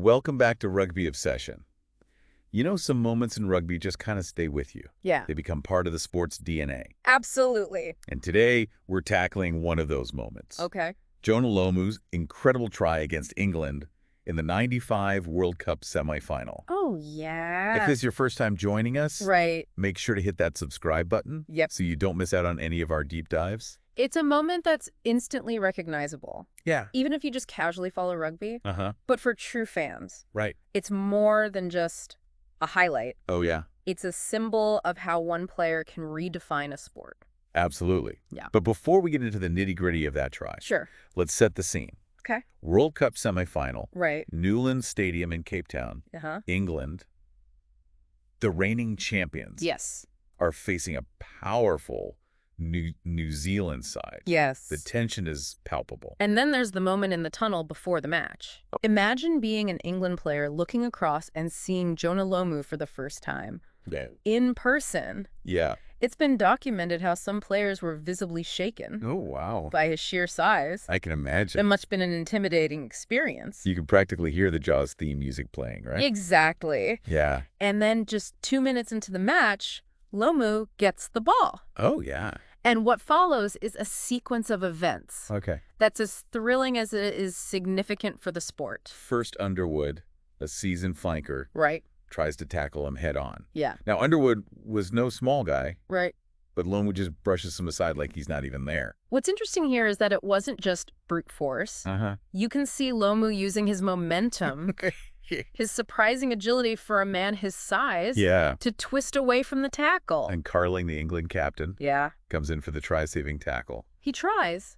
Welcome back to Rugby Obsession. You know, some moments in rugby just kind of stay with you. Yeah. They become part of the sport's DNA. Absolutely. And today, we're tackling one of those moments. Okay. Jonah Lomu's incredible try against England in the '95 World Cup semifinal. Oh, yeah. If this is your first time joining us, Right. make sure to hit that subscribe button so you don't miss out on any of our deep dives. It's a moment that's instantly recognizable. Yeah. Even if you just casually follow rugby. Uh-huh. But for true fans, Right. it's more than just a highlight. Oh, yeah. It's a symbol of how one player can redefine a sport. Absolutely. Yeah. But before we get into the nitty-gritty of that try, Sure. let's set the scene. Okay. World Cup semifinal, Right. Newlands Stadium in Cape Town, Uh-huh. England. The reigning champions Yes. are facing a powerful New Zealand side. Yes. The tension is palpable. And then there's the moment in the tunnel before the match. Imagine being an England player looking across and seeing Jonah Lomu for the first time. Yeah. In person. Yeah. It's been documented how some players were visibly shaken Oh, wow. by his sheer size. I can imagine. It must have been an intimidating experience. You can practically hear the Jaws theme music playing, right? Exactly. Yeah. And then just 2 minutes into the match, Lomu gets the ball. Oh, yeah. And what follows is a sequence of events Okay. that's as thrilling as it is significant for the sport. First, Underwood, a seasoned flanker, Right. tries to tackle him head on. Yeah. Now, Underwood was no small guy, Right. but Lomu just brushes him aside like he's not even there. What's interesting here is that it wasn't just brute force. Uh-huh. You can see Lomu using his momentum, his surprising agility for a man his size, Yeah. to twist away from the tackle. And Carling, the England captain, Yeah. comes in for the try-saving tackle. He tries.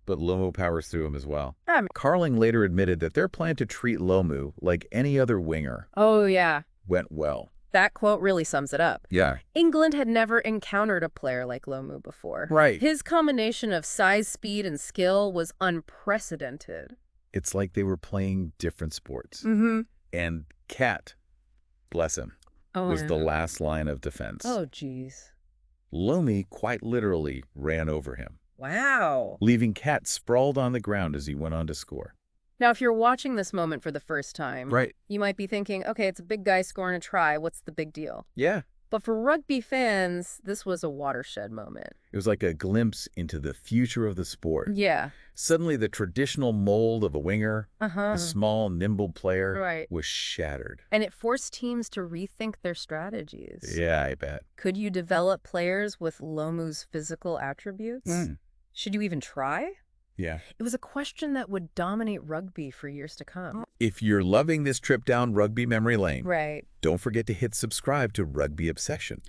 But Lomu powers through him as well. I mean, Carling later admitted that their plan to treat Lomu like any other winger oh, yeah. went well. That quote really sums it up. Yeah. England had never encountered a player like Lomu before. Right. His combination of size, speed, and skill was unprecedented. It's like they were playing different sports. Mm-hmm. And Cat, bless him, was the last line of defense. Oh, geez. Lomu quite literally ran over him, Wow. leaving Cat sprawled on the ground as he went on to score. Now, if you're watching this moment for the first time, Right. you might be thinking, okay, it's a big guy scoring a try. What's the big deal? Yeah. But for rugby fans, this was a watershed moment. It was like a glimpse into the future of the sport. Yeah. Suddenly, the traditional mold of a winger, Uh-huh. a small, nimble player, Right. was shattered. And it forced teams to rethink their strategies. Yeah, I bet. Could you develop players with Lomu's physical attributes? Should you even try? Yeah. It was a question that would dominate rugby for years to come. If you're loving this trip down rugby memory lane, Right. don't forget to hit subscribe to Rugby Obsession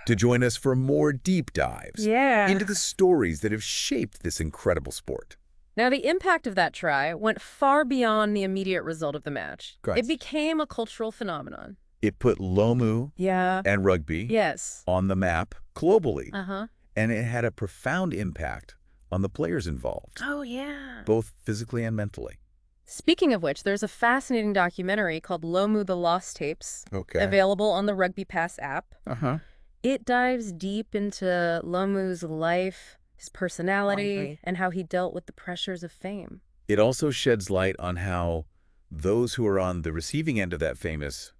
to join us for more deep dives into the stories that have shaped this incredible sport. Now, the impact of that try went far beyond the immediate result of the match. Correct. It became a cultural phenomenon. It put Lomu and rugby Yes. on the map globally, Uh-huh. and it had a profound impact on the players involved, Oh, yeah. both physically and mentally. Speaking of which, there's a fascinating documentary called Lomu: The Lost Tapes, Okay. available on the RugbyPass app. Uh-huh. It dives deep into Lomu's life, his personality, and how he dealt with the pressures of fame. It also sheds light on how those who are on the receiving end of that famous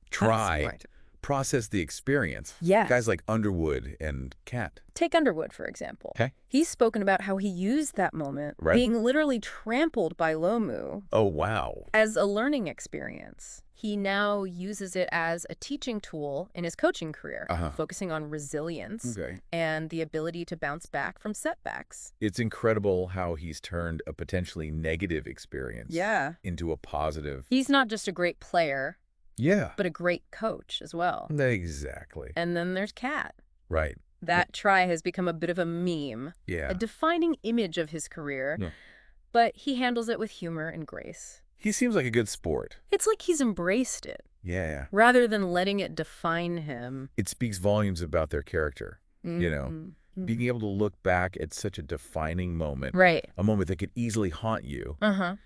try Right. process the experience. Yes. Guys like Underwood and Cat. Take Underwood, for example. Okay. He's spoken about how he used that moment, Right. being literally trampled by Lomu, Oh, wow. as a learning experience. He now uses it as a teaching tool in his coaching career, focusing on resilience Okay. and the ability to bounce back from setbacks. It's incredible how he's turned a potentially negative experience into a positive. He's not just a great player, Yeah. but a great coach as well. Exactly. And then there's Cat. Right. That try has become a bit of a meme, Yeah. a defining image of his career, Yeah. but he handles it with humor and grace. He seems like a good sport. It's like he's embraced it, Yeah. rather than letting it define him. It speaks volumes about their character, you know. Being able to look back at such a defining moment, Right. a moment that could easily haunt you, Uh-huh.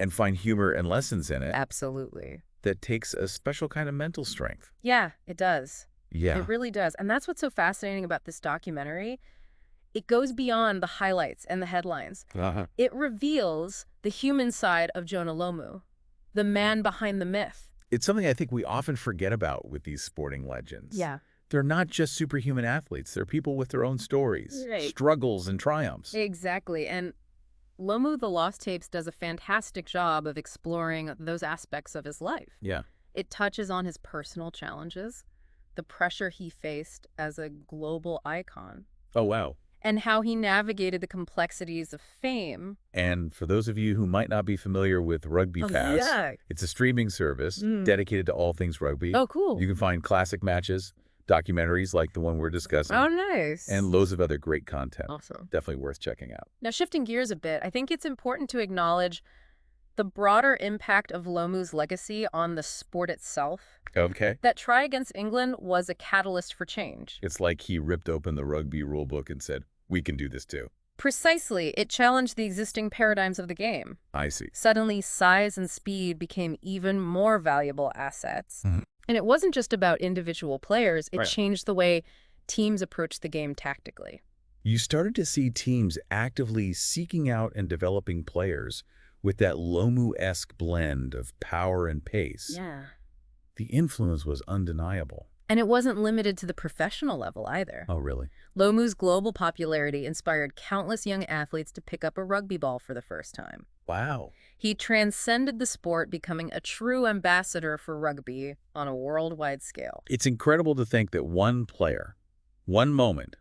and find humor and lessons in it, Absolutely. that takes a special kind of mental strength. Yeah, it does. Yeah. It really does. And that's what's so fascinating about this documentary. It goes beyond the highlights and the headlines. It reveals the human side of Jonah Lomu. the man behind the myth. It's something I think we often forget about with these sporting legends. Yeah. They're not just superhuman athletes. They're people with their own stories, struggles, and triumphs. Exactly. And Lomu the Lost Tapes does a fantastic job of exploring those aspects of his life. Yeah. It touches on his personal challenges, the pressure he faced as a global icon. Oh, wow. And how he navigated the complexities of fame. And for those of you who might not be familiar with RugbyPass, it's a streaming service dedicated to all things rugby. Oh, cool. You can find classic matches, documentaries like the one we're discussing. Oh, nice. And loads of other great content. Awesome. Definitely worth checking out. Now, shifting gears a bit, I think it's important to acknowledge the broader impact of Lomu's legacy on the sport itself. Okay. That try against England was a catalyst for change. It's like he ripped open the rugby rule book and said, we can do this too. Precisely. It challenged the existing paradigms of the game. I see. Suddenly, size and speed became even more valuable assets. And it wasn't just about individual players. It changed the way teams approached the game tactically. You started to see teams actively seeking out and developing players with that Lomu-esque blend of power and pace. Yeah. The influence was undeniable. And it wasn't limited to the professional level either. Oh, really? Lomu's global popularity inspired countless young athletes to pick up a rugby ball for the first time. Wow. He transcended the sport, becoming a true ambassador for rugby on a worldwide scale. It's incredible to think that one player, one moment,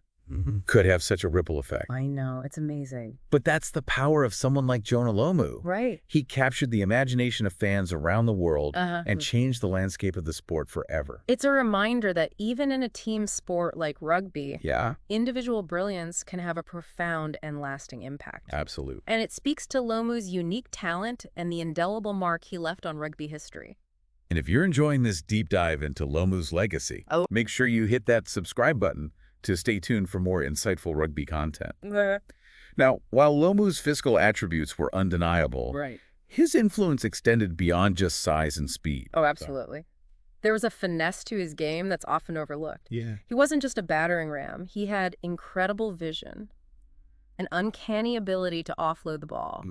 could have such a ripple effect. I know. It's amazing. But that's the power of someone like Jonah Lomu. Right. He captured the imagination of fans around the world and changed the landscape of the sport forever. It's a reminder that even in a team sport like rugby, individual brilliance can have a profound and lasting impact. Absolutely. And it speaks to Lomu's unique talent and the indelible mark he left on rugby history. And if you're enjoying this deep dive into Lomu's legacy, make sure you hit that subscribe button to stay tuned for more insightful rugby content. Now, while Lomu's physical attributes were undeniable, his influence extended beyond just size and speed. Oh, absolutely. There was a finesse to his game that's often overlooked. Yeah. He wasn't just a battering ram. He had incredible vision, an uncanny ability to offload the ball,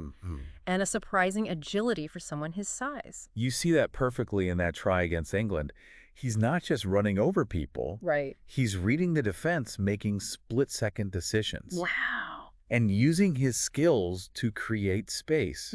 and a surprising agility for someone his size. You see that perfectly in that try against England. He's not just running over people. Right. He's reading the defense, making split-second decisions. Wow. And using his skills to create space.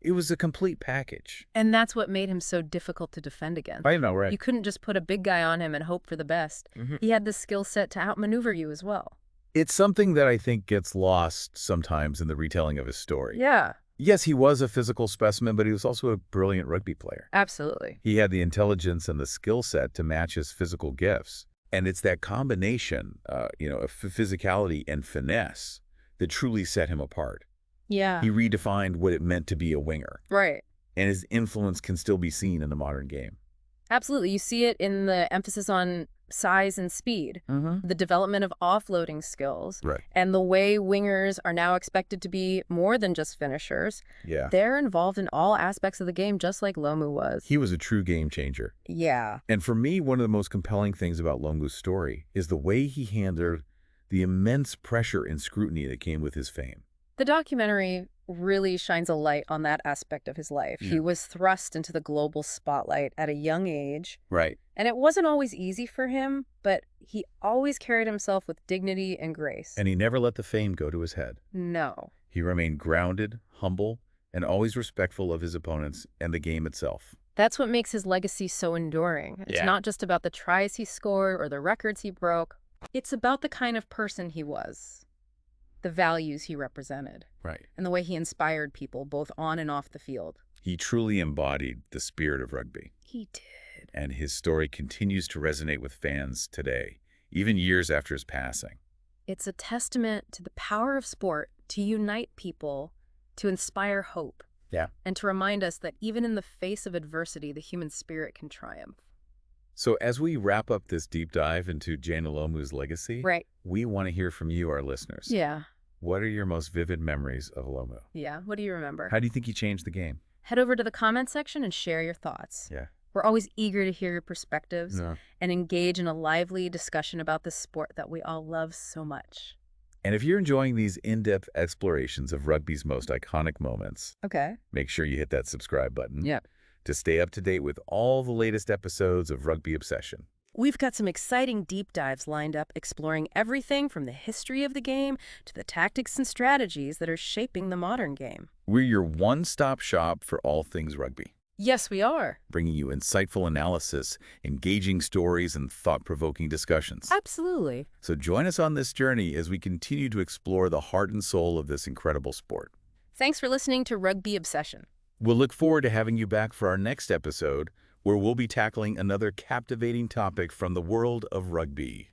It was a complete package. And that's what made him so difficult to defend against. I know, right? You couldn't just put a big guy on him and hope for the best. He had the skill set to outmaneuver you as well. It's something that I think gets lost sometimes in the retelling of his story. Yeah. Yes, he was a physical specimen, but he was also a brilliant rugby player. Absolutely. He had the intelligence and the skill set to match his physical gifts. And it's that combination, of physicality and finesse that truly set him apart. Yeah. He redefined what it meant to be a winger. Right. And his influence can still be seen in the modern game. Absolutely. You see it in the emphasis on size and speed, the development of offloading skills, and the way wingers are now expected to be more than just finishers. Yeah. They're involved in all aspects of the game, just like Lomu was. He was a true game changer. Yeah. And for me, one of the most compelling things about Lomu's story is the way he handled the immense pressure and scrutiny that came with his fame. The documentary really shines a light on that aspect of his life. He was thrust into the global spotlight at a young age. Right. And it wasn't always easy for him, but he always carried himself with dignity and grace. And he never let the fame go to his head. No. He remained grounded, humble, and always respectful of his opponents and the game itself. That's what makes his legacy so enduring. It's not just about the tries he scored or the records he broke. It's about the kind of person he was, the values he represented, and the way he inspired people both on and off the field. He truly embodied the spirit of rugby. He did. And his story continues to resonate with fans today, even years after his passing. It's a testament to the power of sport to unite people, to inspire hope, and to remind us that even in the face of adversity, the human spirit can triumph. So as we wrap up this deep dive into Jonah Lomu's legacy, we want to hear from you, our listeners. What are your most vivid memories of Lomu? What do you remember? How do you think he changed the game? Head over to the comment section and share your thoughts. We're always eager to hear your perspectives and engage in a lively discussion about this sport that we all love so much. And if you're enjoying these in-depth explorations of rugby's most iconic moments, make sure you hit that subscribe button. to stay up to date with all the latest episodes of Rugby Obsession. We've got some exciting deep dives lined up, exploring everything from the history of the game to the tactics and strategies that are shaping the modern game. We're your one-stop shop for all things rugby, Yes, we are. bringing you insightful analysis, engaging stories, and thought-provoking discussions. Absolutely. So join us on this journey as we continue to explore the heart and soul of this incredible sport. Thanks for listening to Rugby Obsession. We'll look forward to having you back for our next episode, where we'll be tackling another captivating topic from the world of rugby.